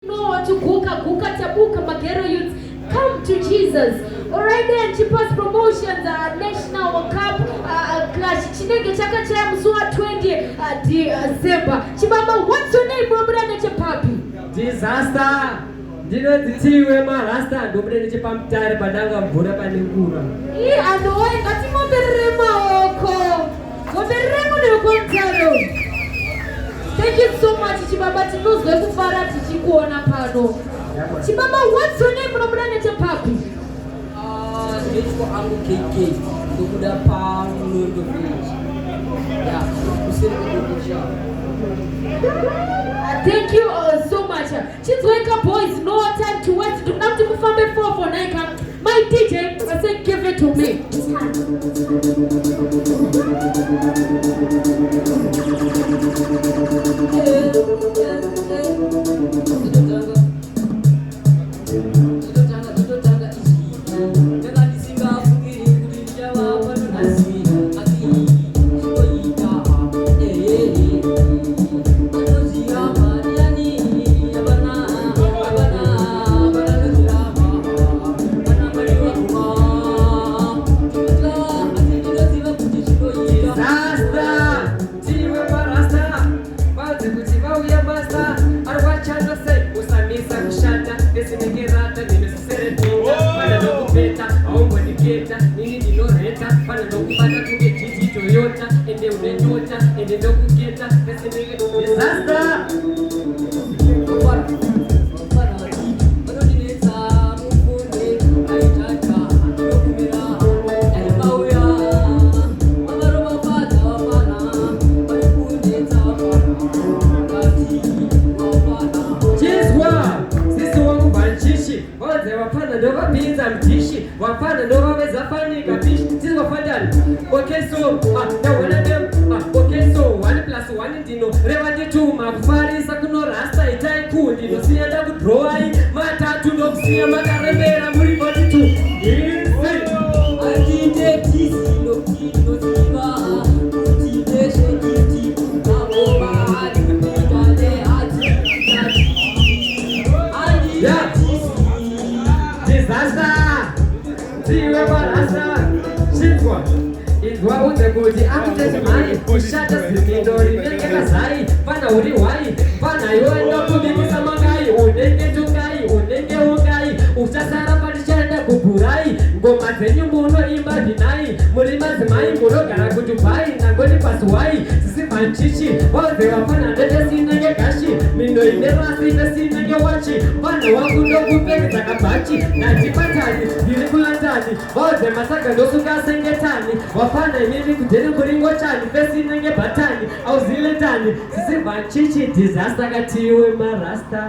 No, to Guka Tabuka Magero youth, come to Jesus. Alright then, Chipas promotions, National Cup, Clash, Chinenge Chaka Cha Mzua 20 December. Chibaba, what's your name, Brother Chapapi? Disaster! Dino titiwe marasta, Dobrene Chapam Tare Badanga Buddha Panigura. And the way Katimo Berema Oko, Oberemo Kontaro. Thank you so much, Chibaba. Tinos Gufara Tichikuona Pano. Chibaba, what's your name, Brother Chapapi? It's for Uncle KK. The Buddha Palm, the village. Yeah, we still do the job. Thank you so much. Chizweka boys, no time to wait. Do not move from before for Nike. My DJ, I said, give it to me. Okay, so one plus one dino. Revati two, my father is a kuno rasta, it's a cool dino. See a double drawing, my tattoo dog, see a macarena, I'm very body too. I did this, no, Kuti akutese mari kushata zimindori nekeka zai pana uri wai pana yoenda kubikisa mangai unenge tungai unenge ungai uchasara parichaenda kuburai ngoma dzenyu muno imba dinai muri madzimai munogara kuti bhai nangoni pasuwai sisimanchichi vaudze vapana ndetesinenge gashi mindo ine rasi nesinenge wachi pana wangu ndokupengedza kabhachi nadhipatani ndiri kulandani vaudze masaga ndosungasengetani wapana inini kudheni kuringochani pesinenge bhatani auziletani sisibhanchichi disaster katiwe marasta.